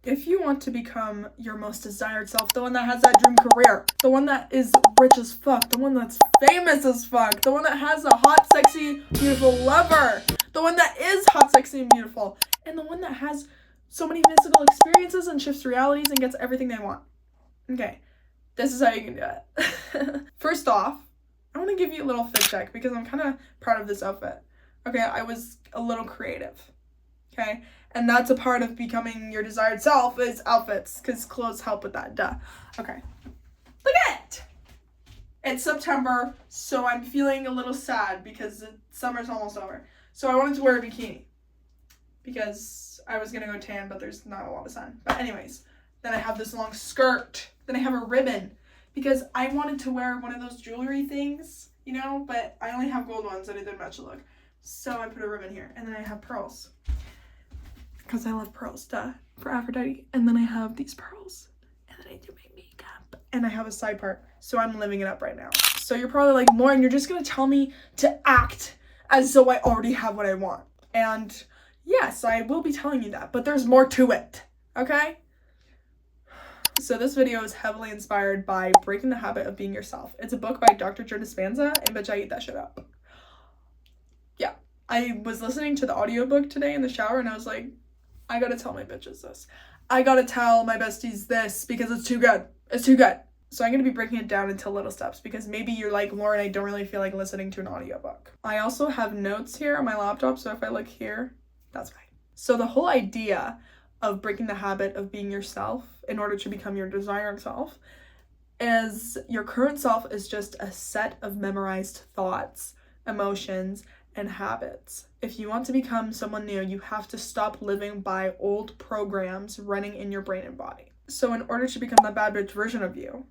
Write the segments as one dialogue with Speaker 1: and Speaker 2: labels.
Speaker 1: If you want to become your most desired self, the one that has that dream career, the one that is rich as fuck, the one that's famous as fuck, the one that has a hot, sexy, beautiful lover, the one that is hot, sexy, and beautiful, and the one that has so many mystical experiences and shifts realities and gets everything they want. Okay, this is how you can do it. First off, I want to give you a little fit check because I'm kind of proud of this outfit. Okay, I was a little creative. Okay, and that's a part of becoming your desired self is outfits, because clothes help with that, duh. Okay, look at it! It's September, so I'm feeling a little sad because summer's almost over. So I wanted to wear a bikini because I was gonna go tan, but there's not a lot of sun. But anyways, then I have this long skirt, then I have a ribbon, because I wanted to wear one of those jewelry things, you know, but I only have gold ones and it didn't match the look. So I put a ribbon here, and then I have pearls. Because I love pearls, duh, for Aphrodite. And then I have these pearls, and then I do my makeup, and I have a side part, so I'm living it up right now. So you're probably like, Lauren, you're just gonna tell me to act as though I already have what I want. And yes, I will be telling you that, but there's more to it, okay? So this video is heavily inspired by Breaking the Habit of Being Yourself. It's a book by Dr. Joe Dispenza, and bitch, I eat that shit up. Yeah, I was listening to the audiobook today in the shower, and I was like, I gotta tell my bitches this. I gotta tell my besties this because it's too good. It's too good. So I'm gonna be breaking it down into little steps because maybe you're like, Lauren, I don't really feel like listening to an audiobook. I also have notes here on my laptop, so if I look here, that's fine. So the whole idea of breaking the habit of being yourself in order to become your desired self is your current self is just a set of memorized thoughts, emotions, and habits. If you want to become someone new, you have to stop living by old programs running in your brain and body. So in order to become that bad bitch version of you,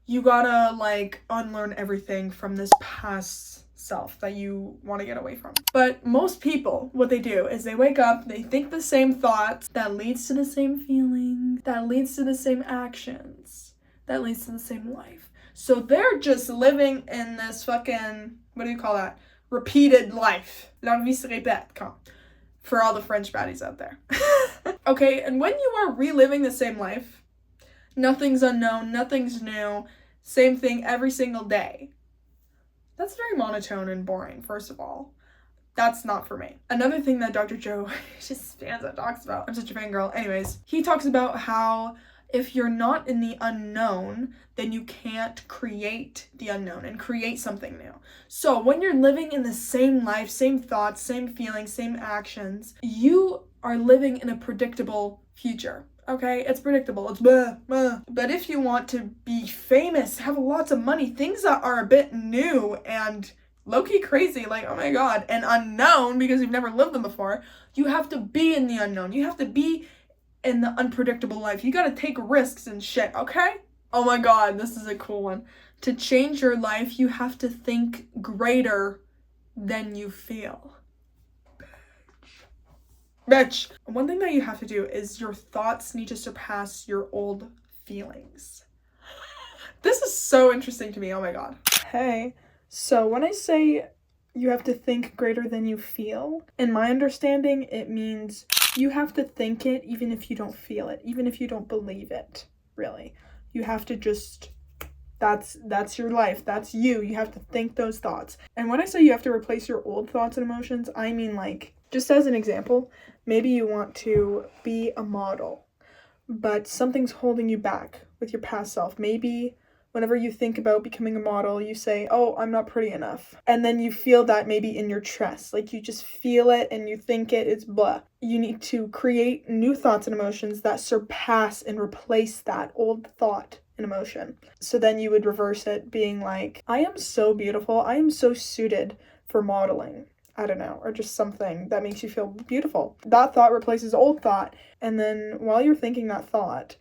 Speaker 1: you gotta like unlearn everything from this past self that you want to get away from. But most people, what they do is they wake up, they think the same thoughts, that leads to the same feeling, that leads to the same actions, that leads to the same life. So they're just living in this fucking, what do you call that? Repeated life. La vie se répète, for all the French baddies out there. Okay, and when you are reliving the same life, nothing's unknown, nothing's new, same thing every single day. That's very monotone and boring, first of all. That's not for me. Another thing that Dr. Joe Dispenza talks about, I'm such a fangirl, anyways, he talks about how if you're not in the unknown, then you can't create the unknown and create something new. So when you're living in the same life, same thoughts, same feelings, same actions, you are living in a predictable future. Okay, it's predictable, it's blah, blah. But if you want to be famous, have lots of money, things that are a bit new and low-key crazy, like, oh my god, and unknown because you've never lived them before, you have to be in the unknown. You have to be in the unpredictable life. You gotta take risks and shit, okay? Oh my god, this is a cool one. To change your life, you have to think greater than you feel. Bitch. One thing that you have to do is your thoughts need to surpass your old feelings. This is so interesting to me, oh my god. Hey, so when I say you have to think greater than you feel, in my understanding, it means you have to think it even if you don't feel it, even if you don't believe it, really. You have to just, that's your life, that's you. You have to think those thoughts. And when I say you have to replace your old thoughts and emotions, I mean like, just as an example, maybe you want to be a model, but something's holding you back with your past self. Maybe whenever you think about becoming a model, you say, oh, I'm not pretty enough. And then you feel that maybe in your chest, like you just feel it and you think it, it's blah. You need to create new thoughts and emotions that surpass and replace that old thought and emotion. So then you would reverse it being like, I am so beautiful. I am so suited for modeling. I don't know, or just something that makes you feel beautiful. That thought replaces old thought. And then while you're thinking that thought,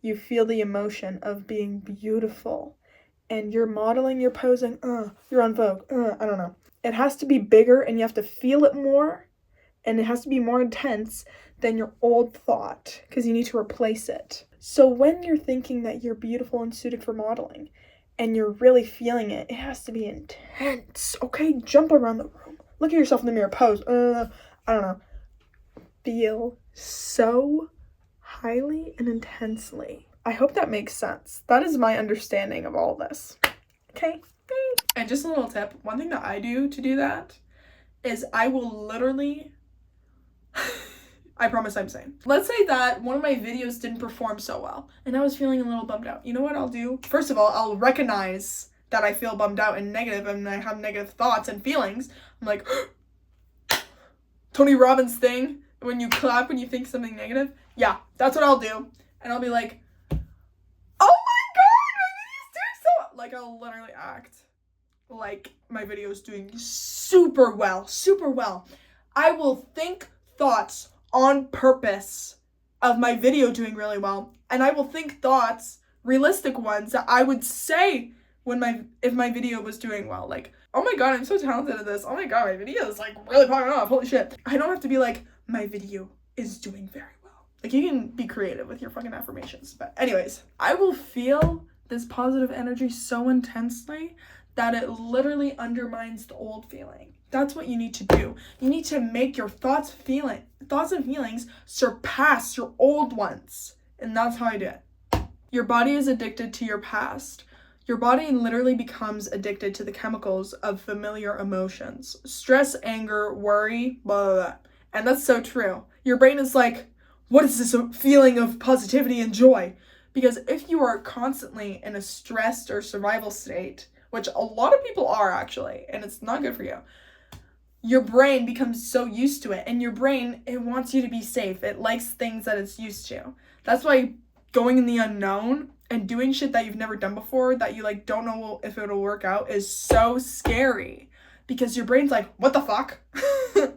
Speaker 1: you feel the emotion of being beautiful. And you're modeling, you're posing, you're on Vogue, I don't know. It has to be bigger and you have to feel it more. And it has to be more intense than your old thought because you need to replace it. So when you're thinking that you're beautiful and suited for modeling and you're really feeling it, it has to be intense. Okay, jump around the room. Look at yourself in the mirror, pose, I don't know. Feel so highly and intensely. I hope that makes sense. That is my understanding of all this. Okay? And just a little tip, one thing that I do to do that is I will literally, I promise I'm sane. Let's say that one of my videos didn't perform so well and I was feeling a little bummed out. You know what I'll do? First of all, I'll recognize that I feel bummed out and negative and I have negative thoughts and feelings. I'm like, Tony Robbins thing, when you clap when you think something negative. Yeah, that's what I'll do. And I'll be like, oh my god, my video's doing so, like I'll literally act like my video is doing super well. I will think thoughts on purpose of my video doing really well, and I will think thoughts, realistic ones, that I would say if my video was doing well. Like, oh my god, I'm so talented at this. Oh my god, my video is like really popping off. Holy shit. I don't have to be like, my video is doing very well. Like, you can be creative with your fucking affirmations. But anyways, I will feel this positive energy so intensely that it literally undermines the old feeling. That's what you need to do. You need to make your thoughts and feelings surpass your old ones. And that's how I do it. Your body is addicted to your past. Your body literally becomes addicted to the chemicals of familiar emotions. Stress, anger, worry, blah, blah, blah. And that's so true. Your brain is like, what is this feeling of positivity and joy? Because if you are constantly in a stressed or survival state, which a lot of people are actually, and it's not good for you, your brain becomes so used to it. And your brain, it wants you to be safe. It likes things that it's used to. That's why going in the unknown and doing shit that you've never done before, that you like don't know if it'll work out, is so scary. Because your brain's like, what the fuck?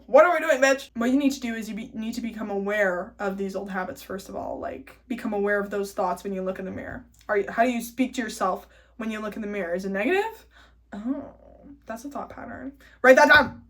Speaker 1: What are we doing, bitch? What you need to do is you need to become aware of these old habits, first of all. Like, become aware of those thoughts when you look in the mirror. How do you speak to yourself when you look in the mirror? Is it negative? Oh, that's a thought pattern. Write that down.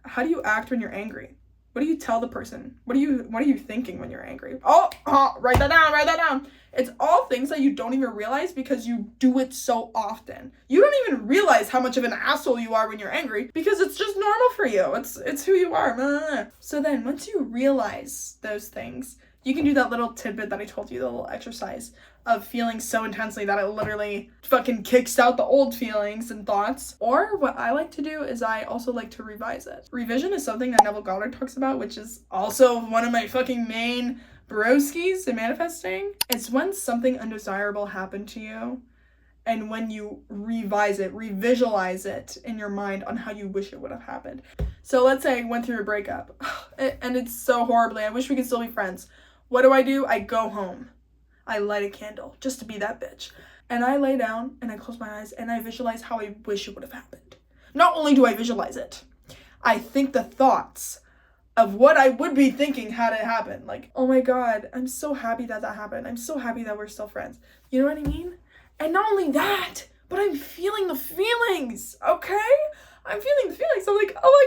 Speaker 1: How do you act when you're angry? What do you tell the person? What are you thinking when you're angry? Oh, write that down. It's all things that you don't even realize because you do it so often. You don't even realize how much of an asshole you are when you're angry because it's just normal for you. It's who you are. So then once you realize those things, you can do that little tidbit that I told you, the little exercise of feeling so intensely that it literally fucking kicks out the old feelings and thoughts. Or what I like to do is I also like to revise it. Revision is something that Neville Goddard talks about, which is also one of my fucking main broskies in manifesting. It's when something undesirable happened to you, and when you revise it, revisualize it in your mind on how you wish it would have happened. So let's say I went through a breakup and it's so horribly, I wish we could still be friends. What do? I go home. I light a candle just to be that bitch. And I lay down and I close my eyes and I visualize how I wish it would have happened. Not only do I visualize it, I think the thoughts of what I would be thinking had it happened. Like, oh my god, I'm so happy that happened. I'm so happy that we're still friends. You know what I mean? And not only that, but I'm feeling the feelings, okay? I'm feeling the feelings. I'm like, oh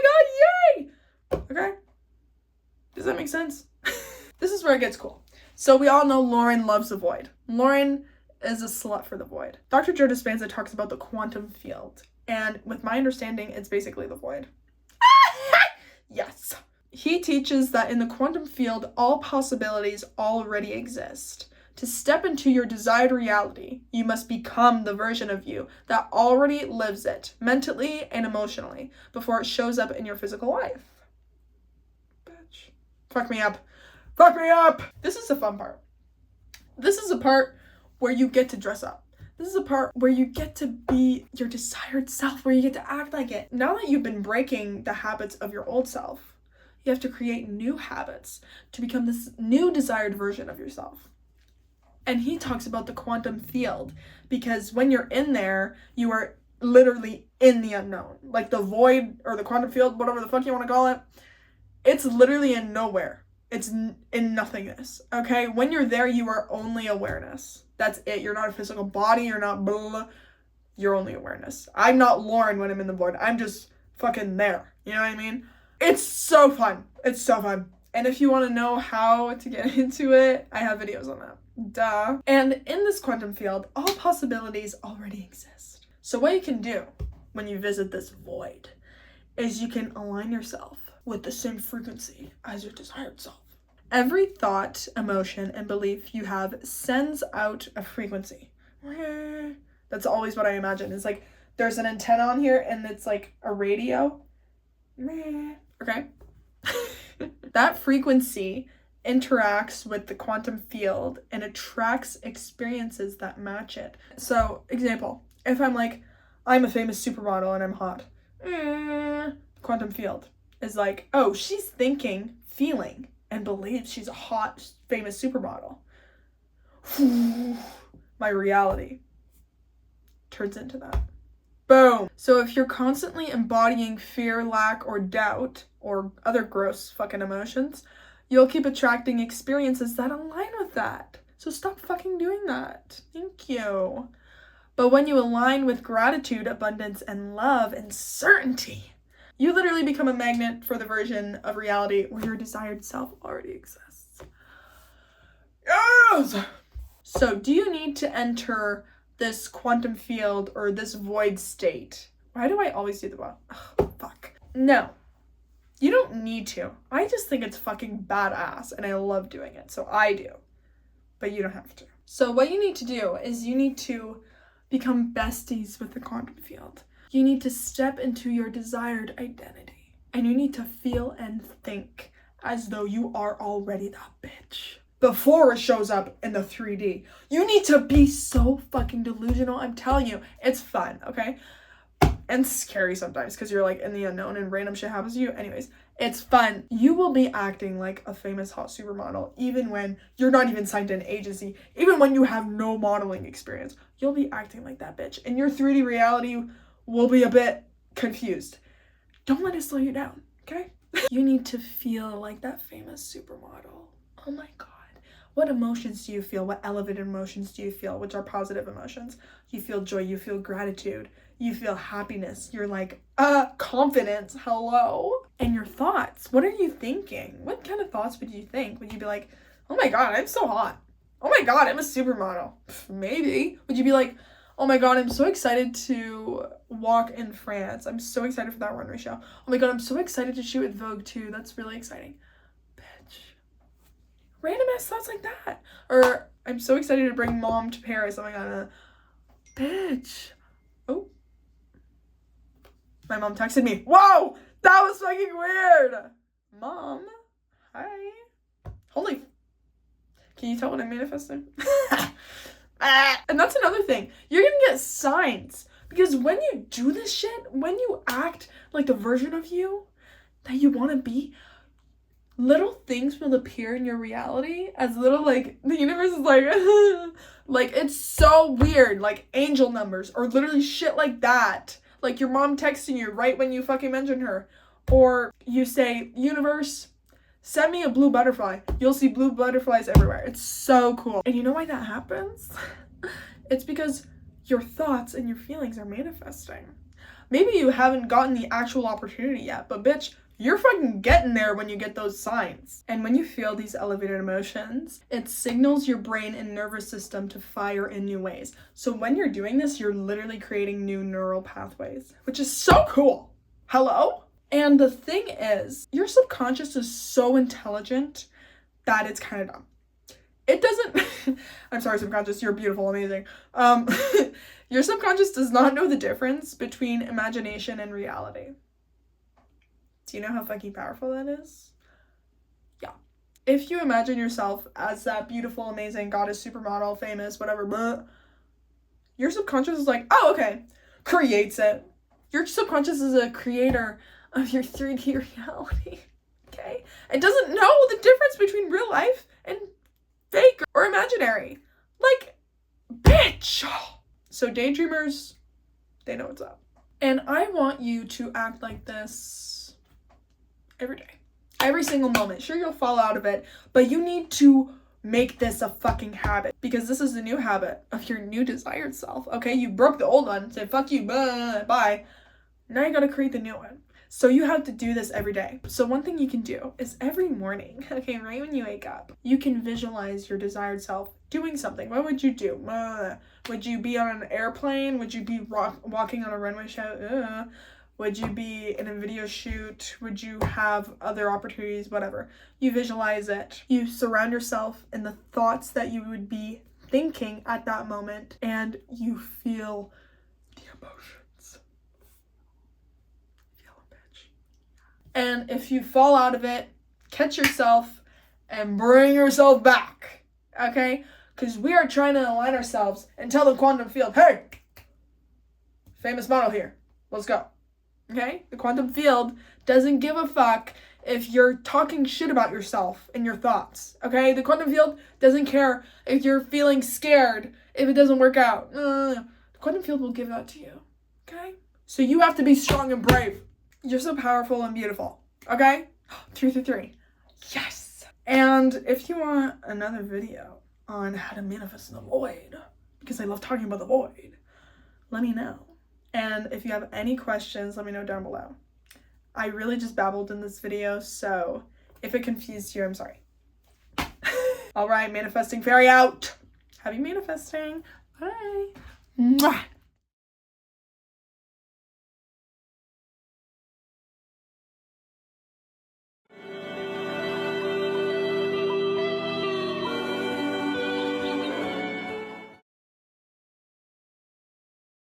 Speaker 1: my god, yay! Okay? Does that make sense? This is where it gets cool. So we all know Lauren loves the void. Lauren is a slut for the void. Dr. Joe Dispenza talks about the quantum field. And with my understanding, it's basically the void. Yes. He teaches that in the quantum field, all possibilities already exist. To step into your desired reality, you must become the version of you that already lives it, mentally and emotionally, before it shows up in your physical life. Bitch. Fuck me up. Fuck me up! This is the fun part. This is the part where you get to dress up. This is the part where you get to be your desired self, where you get to act like it. Now that you've been breaking the habits of your old self, you have to create new habits to become this new desired version of yourself. And he talks about the quantum field, because when you're in there, you are literally in the unknown. Like the void or the quantum field, whatever the fuck you want to call it, it's literally in nowhere. It's in nothingness, okay? When you're there, you are only awareness. That's it. You're not a physical body. You're not blah. You're only awareness. I'm not Lauren when I'm in the void. I'm just fucking there. You know what I mean? It's so fun. It's so fun. And if you want to know how to get into it, I have videos on that. Duh. And in this quantum field, all possibilities already exist. So what you can do when you visit this void is you can align yourself with the same frequency as your desired self. Every thought, emotion, and belief you have sends out a frequency. That's always what I imagine. It's like there's an antenna on here and it's like a radio. Okay? That frequency interacts with the quantum field and attracts experiences that match it. So, example, if I'm like, I'm a famous supermodel and I'm hot, quantum field is like, oh, she's thinking, feeling, and believes she's a hot, famous supermodel. My reality turns into that. Boom. So if you're constantly embodying fear, lack, or doubt, or other gross fucking emotions, you'll keep attracting experiences that align with that. So stop fucking doing that. Thank you. But when you align with gratitude, abundance, and love, and certainty, you literally become a magnet for the version of reality where your desired self already exists. Yes! So do you need to enter this quantum field or this void state? Why do I always do the well? Fuck. No. You don't need to. I just think it's fucking badass and I love doing it. So I do. But you don't have to. So what you need to do is you need to become besties with the quantum field. You need to step into your desired identity. And you need to feel and think as though you are already that bitch before it shows up in the 3D. You need to be so fucking delusional. I'm telling you, it's fun, okay? And scary sometimes because you're like in the unknown and random shit happens to you. Anyways, it's fun. You will be acting like a famous hot supermodel even when you're not even signed to an agency. Even when you have no modeling experience, you'll be acting like that bitch. And your 3D reality will be a bit confused. Don't let it slow you down, okay? You need to feel like that famous supermodel. Oh my God. What emotions do you feel? What elevated emotions do you feel? Which are positive emotions. You feel joy, you feel gratitude, you feel happiness. You're like, confidence, hello? And your thoughts, what are you thinking? What kind of thoughts would you think? Would you be like, oh my God, I'm so hot. Oh my God, I'm a supermodel. Maybe. Would you be like, oh my God, I'm so excited to walk in France. I'm so excited for that runway show. Oh my God, I'm so excited to shoot with Vogue too. That's really exciting. Random ass thoughts like that. Or I'm so excited to bring mom to Paris. Oh my God. Bitch. Oh. My mom texted me. Whoa! That was fucking weird. Mom. Hi. Holy. Can you tell what I'm manifesting? And that's another thing. You're gonna get signs. Because when you do this shit, when you act like the version of you that you want to be, little things will appear in your reality as little, like, the universe is like, like, it's so weird, like, angel numbers, or literally shit like that. Like, your mom texting you right when you fucking mention her. Or you say, universe, send me a blue butterfly. You'll see blue butterflies everywhere. It's so cool. And you know why that happens? It's because your thoughts and your feelings are manifesting. Maybe you haven't gotten the actual opportunity yet, but bitch, you're fucking getting there when you get those signs. And when you feel these elevated emotions, it signals your brain and nervous system to fire in new ways. So when you're doing this, you're literally creating new neural pathways, which is so cool. Hello? And the thing is, your subconscious is so intelligent that it's kind of dumb. It doesn't, I'm sorry, subconscious, you're beautiful, amazing. Your subconscious does not know the difference between imagination and reality. Do you know how fucking powerful that is? Yeah. If you imagine yourself as that beautiful, amazing goddess, supermodel, famous, whatever, blah, your subconscious is like, oh, okay, creates it. Your subconscious is a creator of your 3D reality, okay? It doesn't know the difference between real life and fake or imaginary. Like, bitch! So daydreamers, they know what's up. And I want you to act like this every day. Every single moment. Sure, you'll fall out of it, but you need to make this a fucking habit, because this is the new habit of your new desired self, okay? You broke the old one, said fuck you, bye. Now you gotta create the new one. So you have to do this every day. So one thing you can do is every morning, okay, right when you wake up, you can visualize your desired self doing something. What would you do? Would you be on an airplane? Would you be walking on a runway show? Would you be in a video shoot? Would you have other opportunities? Whatever. You visualize it. You surround yourself in the thoughts that you would be thinking at that moment, and you feel the emotions. Feel them, bitch. And if you fall out of it, catch yourself and bring yourself back. Okay? Because we are trying to align ourselves and tell the quantum field, hey, famous model here. Let's go. Okay? The quantum field doesn't give a fuck if you're talking shit about yourself and your thoughts. Okay? The quantum field doesn't care if you're feeling scared if it doesn't work out. The quantum field will give that to you. Okay? So you have to be strong and brave. You're so powerful and beautiful. Okay? 333. Yes! And if you want another video on how to manifest in the void, because I love talking about the void, let me know. And if you have any questions, let me know down below. I really just babbled in this video, so if it confused you, I'm sorry. All right, manifesting fairy out. Happy manifesting. Bye. Mwah.